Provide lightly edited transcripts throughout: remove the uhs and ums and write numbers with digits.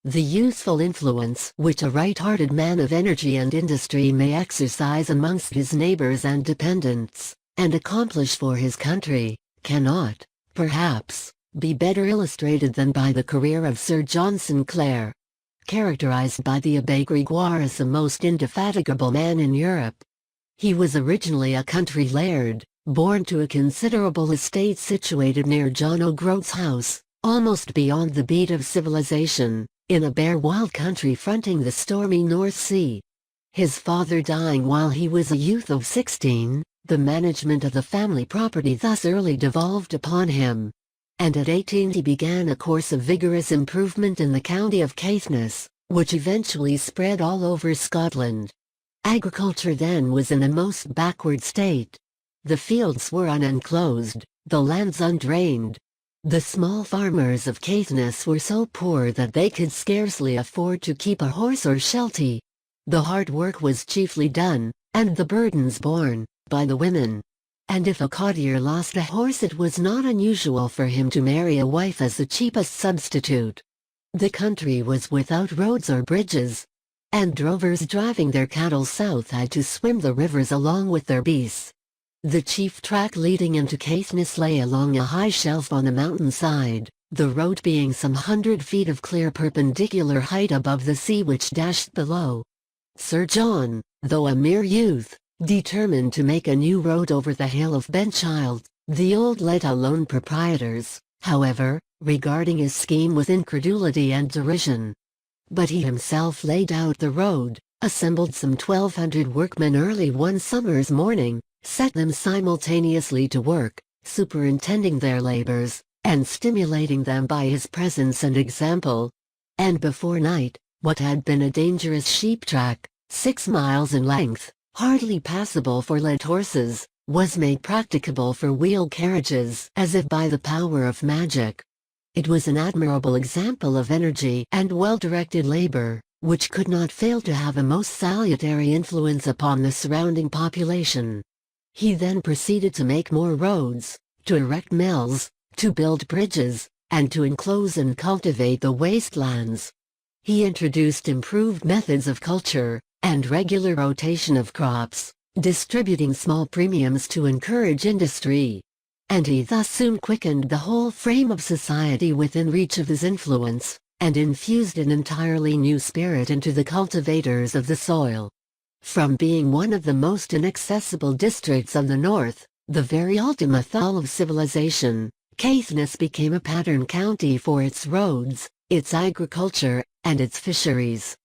The useful influence which a right-hearted man of energy and industry may exercise amongst his neighbors and dependents, and accomplish for his country, cannot, perhaps, be better illustrated than by the career of Sir John Sinclair. Characterized by the Abbé Grégoire as the most indefatigable man in Europe. He was originally a country laird, born to a considerable estate situated near John O'Groat's house, almost beyond the beat of civilization, in a bare wild country fronting the stormy North Sea. His father dying while he was a youth of 16, the management of the family property thus early devolved upon him. And at 18 he began a course of vigorous improvement in the county of Caithness, which eventually spread all over Scotland. Agriculture then was in a most backward state. The fields were unenclosed, the lands undrained. The small farmers of Caithness were so poor that they could scarcely afford to keep a horse or sheltie. The hard work was chiefly done, and the burdens borne, by the women. And if a cottier lost a horse, it was not unusual for him to marry a wife as the cheapest substitute. The country was without roads or bridges, and drovers driving their cattle south had to swim the rivers along with their beasts. The chief track leading into Caithness lay along a high shelf on a mountainside, the road being some 100 feet of clear perpendicular height above the sea which dashed below. Sir John, though a mere youth, determined to make a new road over the hill of Benchild. The old let-alone proprietors, however, regarding his scheme with incredulity and derision. But he himself laid out the road, assembled some 1,200 workmen early one summer's morning, set them simultaneously to work, superintending their labors, and stimulating them by his presence and example. And before night, what had been a dangerous sheep track, 6 miles in length, hardly passable for led horses, was made practicable for wheeled carriages as if by the power of magic. It was an admirable example of energy and well-directed labor, which could not fail to have a most salutary influence upon the surrounding population. He then proceeded to make more roads, to erect mills, to build bridges, and to enclose and cultivate the wastelands. He introduced improved methods of culture, and regular rotation of crops, distributing small premiums to encourage industry. And he thus soon quickened the whole frame of society within reach of his influence, and infused an entirely new spirit into the cultivators of the soil. From being one of the most inaccessible districts of the north, the very ultima thule of civilization, Caithness became a pattern county for its roads, its agriculture, and its fisheries.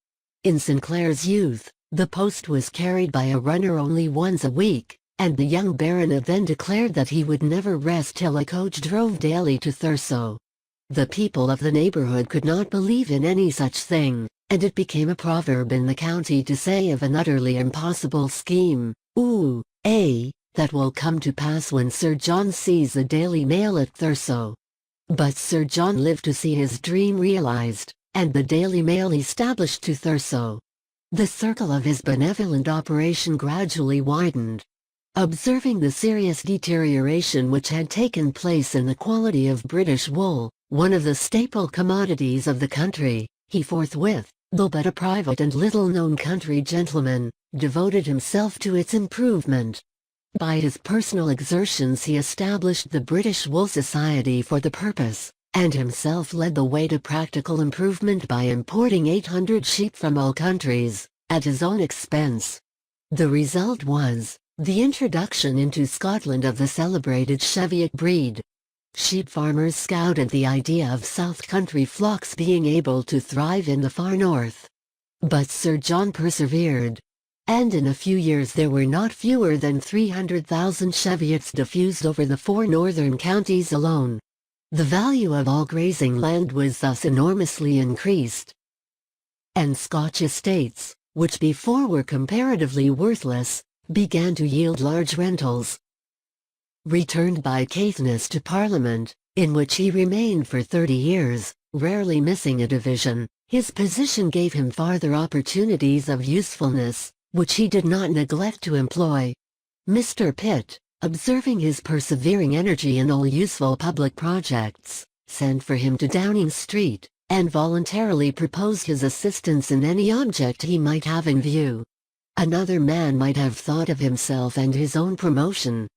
In Sinclair's youth, the post was carried by a runner only once a week, and the young baronet then declared that he would never rest till a coach drove daily to Thurso. The people of the neighborhood could not believe in any such thing, and it became a proverb in the county to say of an utterly impossible scheme, "Ooh, that will come to pass when Sir John sees the Daily Mail at Thurso." But Sir John lived to see his dream realized, and the Daily Mail established to Thurso. The circle of his benevolent operation gradually widened. Observing the serious deterioration which had taken place in the quality of British wool, one of the staple commodities of the country, he forthwith, though but a private and little-known country gentleman, devoted himself to its improvement. By his personal exertions he established the British Wool Society for the purpose, and himself led the way to practical improvement by importing 800 sheep from all countries, at his own expense. The result was the introduction into Scotland of the celebrated Cheviot breed. Sheep farmers scouted the idea of South Country flocks being able to thrive in the far north. But Sir John persevered, and in a few years there were not fewer than 300,000 Cheviots diffused over the 4 northern counties alone. The value of all grazing land was thus enormously increased. And Scotch estates, which before were comparatively worthless, began to yield large rentals. Returned by Caithness to Parliament, in which he remained for 30 years, rarely missing a division, his position gave him farther opportunities of usefulness, which he did not neglect to employ. Mr. Pitt, observing his persevering energy in all useful public projects, sent for him to Downing Street, and voluntarily proposed his assistance in any object he might have in view. Another man might have thought of himself and his own promotion.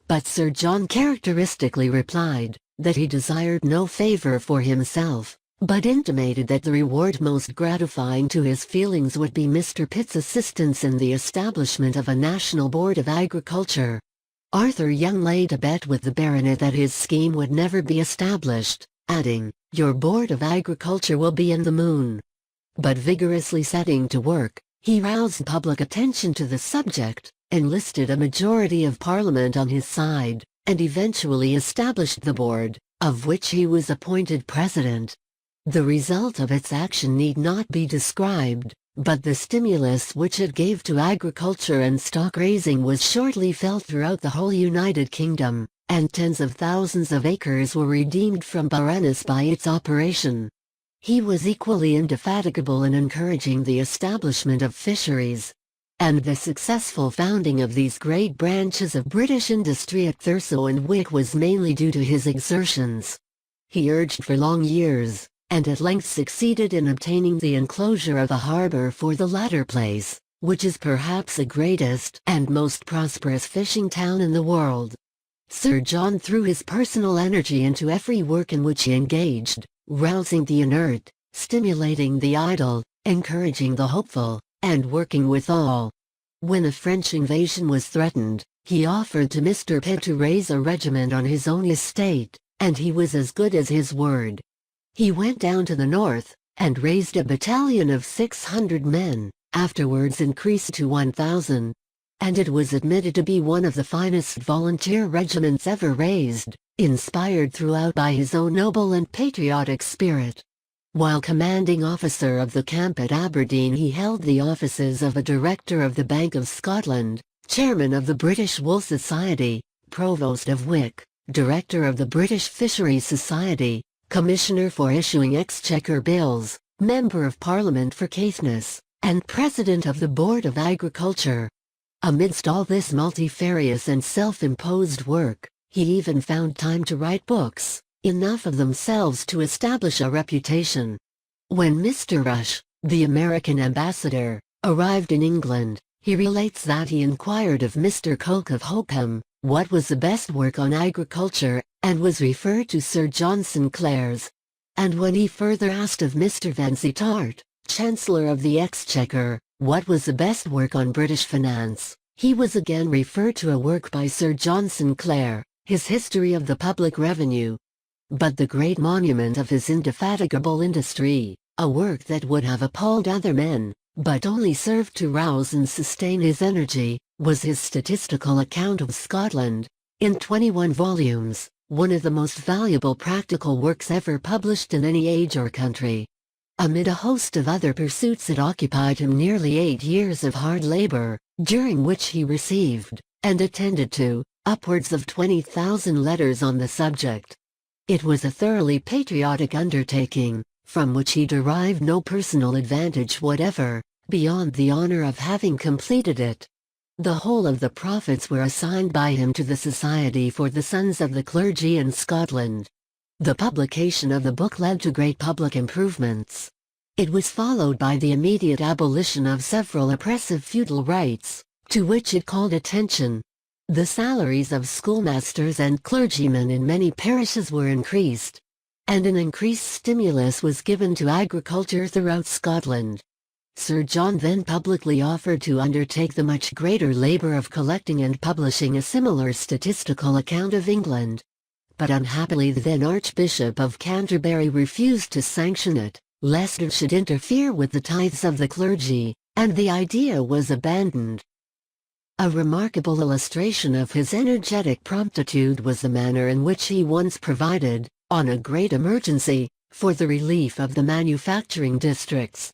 But Sir John characteristically replied that he desired no favor for himself, but intimated that the reward most gratifying to his feelings would be Mr. Pitt's assistance in the establishment of a National Board of Agriculture. Arthur Young laid a bet with the baronet that his scheme would never be established, adding, "Your Board of Agriculture will be in the moon." But vigorously setting to work, he roused public attention to the subject, enlisted a majority of Parliament on his side, and eventually established the board, of which he was appointed president. The result of its action need not be described, but the stimulus which it gave to agriculture and stock raising was shortly felt throughout the whole United Kingdom, and tens of thousands of acres were redeemed from barrenness by its operation. He was equally indefatigable in encouraging the establishment of fisheries. And the successful founding of these great branches of British industry at Thurso and Wick was mainly due to his exertions. He urged for long years, and at length succeeded in obtaining the enclosure of a harbour for the latter place, which is perhaps the greatest and most prosperous fishing town in the world. Sir John threw his personal energy into every work in which he engaged, rousing the inert, stimulating the idle, encouraging the hopeful, and working with all. When a French invasion was threatened, he offered to Mr. Pitt to raise a regiment on his own estate, and he was as good as his word. He went down to the north, and raised a battalion of 600 men, afterwards increased to 1,000. And it was admitted to be one of the finest volunteer regiments ever raised, inspired throughout by his own noble and patriotic spirit. While commanding officer of the camp at Aberdeen, he held the offices of a Director of the Bank of Scotland, Chairman of the British Wool Society, Provost of Wick, Director of the British Fisheries Society, Commissioner for issuing Exchequer Bills, Member of Parliament for Caithness, and President of the Board of Agriculture. Amidst all this multifarious and self-imposed work, he even found time to write books, enough of themselves to establish a reputation. When Mr. Rush, the American ambassador, arrived in England, he relates that he inquired of Mr. Coke of Hokum what was the best work on agriculture, and was referred to Sir John Sinclair's. And when he further asked of Mr. Vansittart, Chancellor of the Exchequer, what was the best work on British finance, he was again referred to a work by Sir John Sinclair, his History of the Public Revenue. But the great monument of his indefatigable industry, a work that would have appalled other men, but only served to rouse and sustain his energy, was his statistical account of Scotland, in 21 volumes, one of the most valuable practical works ever published in any age or country. Amid a host of other pursuits, it occupied him nearly 8 years of hard labor, during which he received, and attended to, upwards of 20,000 letters on the subject. It was a thoroughly patriotic undertaking, from which he derived no personal advantage whatever, beyond the honor of having completed it. The whole of the profits were assigned by him to the Society for the Sons of the Clergy in Scotland. The publication of the book led to great public improvements. It was followed by the immediate abolition of several oppressive feudal rights, to which it called attention. The salaries of schoolmasters and clergymen in many parishes were increased, and an increased stimulus was given to agriculture throughout Scotland. Sir John then publicly offered to undertake the much greater labor of collecting and publishing a similar statistical account of England. But unhappily the then Archbishop of Canterbury refused to sanction it, lest it should interfere with the tithes of the clergy, and the idea was abandoned. A remarkable illustration of his energetic promptitude was the manner in which he once provided, on a great emergency, for the relief of the manufacturing districts.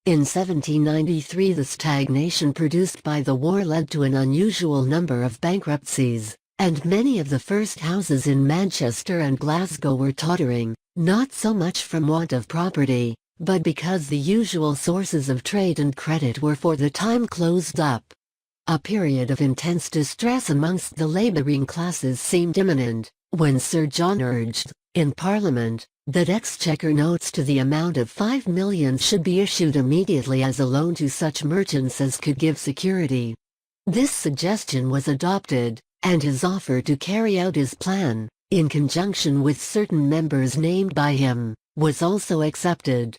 In 1793 the stagnation produced by the war led to an unusual number of bankruptcies, and many of the first houses in Manchester and Glasgow were tottering, not so much from want of property, but because the usual sources of trade and credit were for the time closed up. A period of intense distress amongst the labouring classes seemed imminent, when Sir John urged, in Parliament, that exchequer notes to the amount of 5 million should be issued immediately as a loan to such merchants as could give security. This suggestion was adopted, and his offer to carry out his plan, in conjunction with certain members named by him, was also accepted.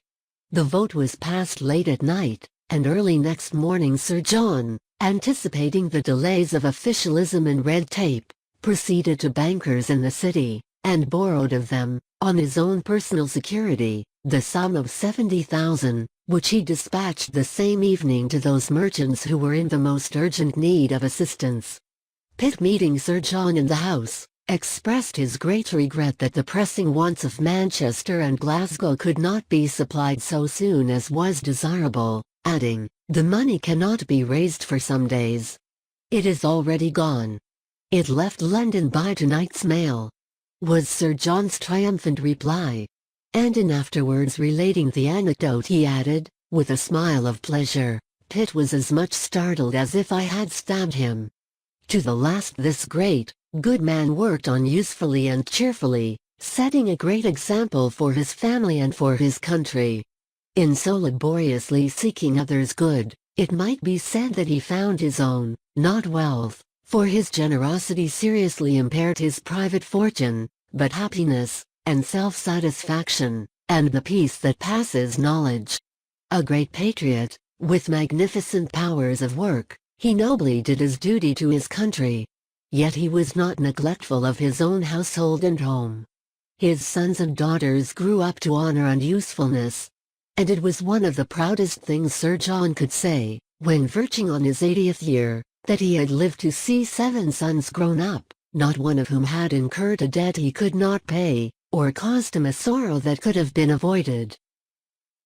The vote was passed late at night, and early next morning Sir John, anticipating the delays of officialism and red tape, proceeded to bankers in the city, and borrowed of them, on his own personal security, the sum of 70,000, which he dispatched the same evening to those merchants who were in the most urgent need of assistance. Pitt, meeting Sir John in the House, expressed his great regret that the pressing wants of Manchester and Glasgow could not be supplied so soon as was desirable, adding, "The money cannot be raised for some days. It is already gone. It left London by tonight's mail," was Sir John's triumphant reply. And in afterwards relating the anecdote he added, with a smile of pleasure, "Pitt was as much startled as if I had stabbed him." To the last this great, good man worked on usefully and cheerfully, setting a great example for his family and for his country. In so laboriously seeking others' good, it might be said that he found his own, not wealth, for his generosity seriously impaired his private fortune, but happiness, and self-satisfaction, and the peace that passes knowledge. A great patriot, with magnificent powers of work, he nobly did his duty to his country. Yet he was not neglectful of his own household and home. His sons and daughters grew up to honor and usefulness. And it was one of the proudest things Sir John could say, when verging on his 80th year, that he had lived to see 7 sons grown up, not one of whom had incurred a debt he could not pay, or caused him a sorrow that could have been avoided.